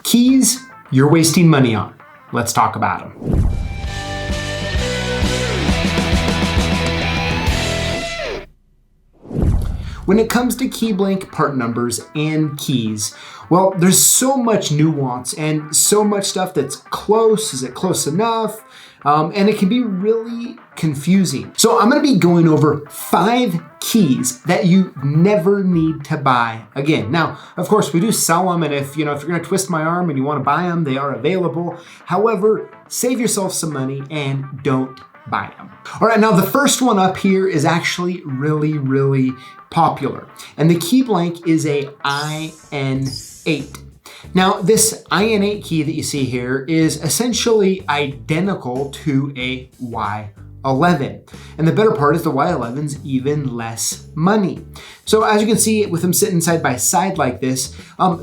Keys you're wasting money on. Let's talk about them. When it comes to key blank part numbers and keys, well, there's so much nuance and so much stuff that's close. Is it close enough? And it can be really confusing. So I'm gonna be going over 5 keys that you never need to buy again. Now, of course, we do sell them, and if you're gonna twist my arm and you wanna buy them, they are available. However, save yourself some money and don't buy them. All right, now the first one up here is actually really popular. And the key blank is a IN8. Now, this IN8 key that you see here is essentially identical to a Y11. And the better part is the Y11's even less money. So as you can see, with them sitting side by side like this,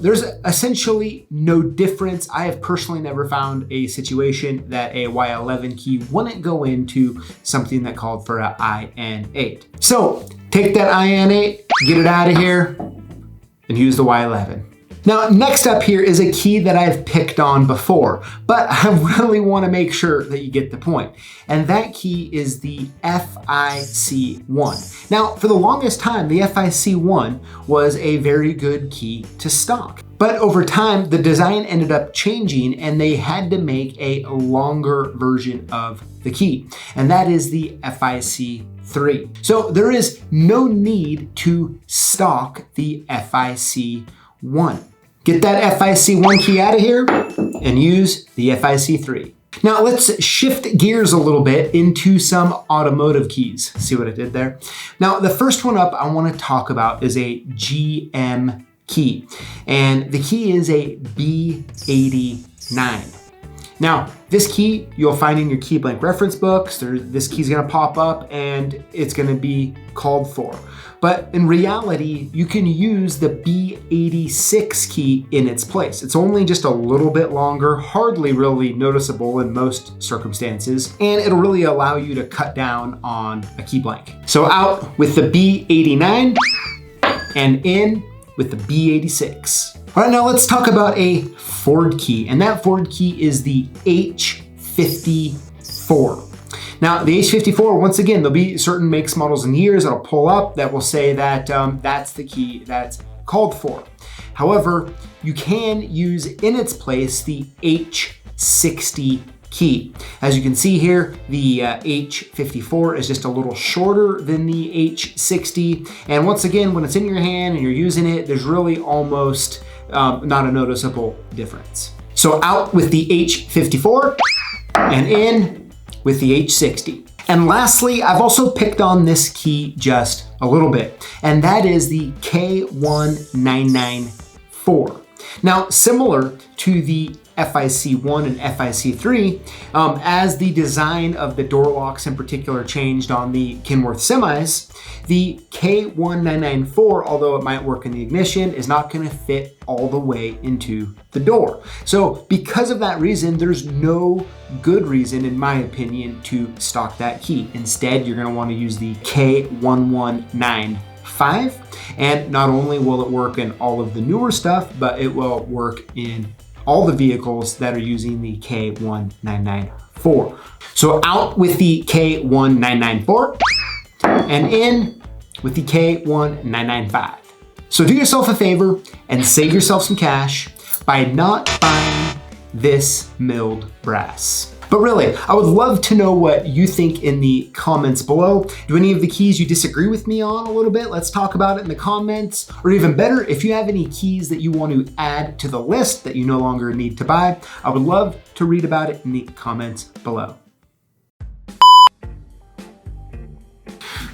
there's essentially no difference. I have personally never found a situation that a Y11 key wouldn't go into something that called for a IN8. So take that IN8, get it out of here, and use the Y11. Now, next up here is a key that I've picked on before, but I really want to make sure that you get the point. And that key is the FIC1. Now, for the longest time, the FIC1 was a very good key to stock. But over time, the design ended up changing and they had to make a longer version of the key. And that is the FIC3. So there is no need to stock the FIC1. Get that FIC1 key out of here and use the FIC3. Now let's shift gears a little bit into some automotive keys. See what I did there? Now the first one up I want to talk about is a GM key. And the key is a B89. Now, this key you'll find in your key blank reference books. This key is going to pop up and it's going to be called for. But in reality, you can use the B86 key in its place. It's only just a little bit longer, hardly really noticeable in most circumstances, and it'll really allow you to cut down on a key blank. So out with the B89 and in with the B86. All right, now let's talk about a Ford key, and that Ford key is the H54. Now, the H54, once again, there'll be certain makes, models, and years that'll pull up that will say that that's the key that's called for. However, you can use in its place the H60 key. As you can see here, the H54 is just a little shorter than the H60. And once again, when it's in your hand and you're using it, there's really almost not a noticeable difference. So out with the H54 and in with the H60. And lastly, I've also picked on this key just a little bit, and that is the K1994. Now, similar to the FIC1 and FIC3, as the design of the door locks in particular changed on the Kenworth semis, the K1994, although it might work in the ignition, is not going to fit all the way into the door. So because of that reason, there's no good reason, in my opinion, to stock that key. Instead, you're going to want to use the K1195, and not only will it work in all of the newer stuff, but it will work in all the vehicles that are using the K1994. So out with the K1994 and in with the K1995. So do yourself a favor and save yourself some cash by not buying this milled brass. But really, I would love to know what you think in the comments below. Do any of the keys you disagree with me on a little bit? Let's talk about it in the comments. Or even better, if you have any keys that you want to add to the list that you no longer need to buy, I would love to read about it in the comments below.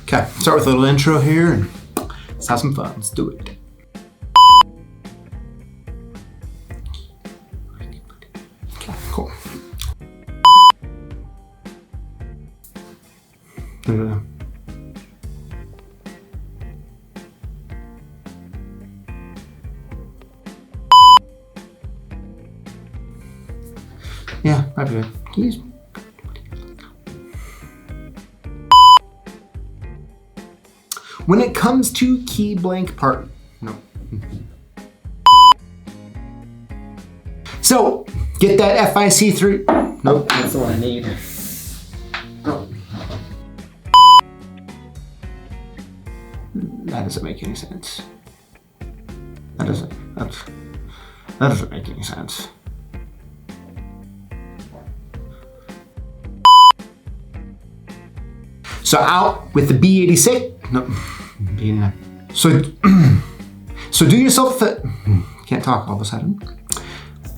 Okay, start with a little intro here and let's have some fun. Let's do it. Okay, cool. Yeah, might be good. Keys. When it comes to key blank part, no. So get that FIC3. Nope, that's the one I need. That doesn't make any sense. That doesn't make any sense. So out with the B86. No, B89. So do yourself a can't talk all of a sudden.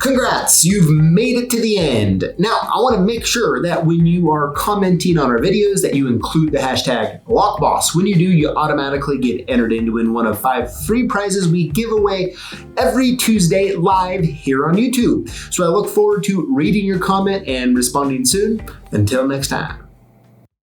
Congrats, you've made it to the end. Now, I want to make sure that when you are commenting on our videos that you include the hashtag Lockboss. When you do, you automatically get entered in to win one of 5 free prizes we give away every Tuesday live here on YouTube. So I look forward to reading your comment and responding soon. Until next time.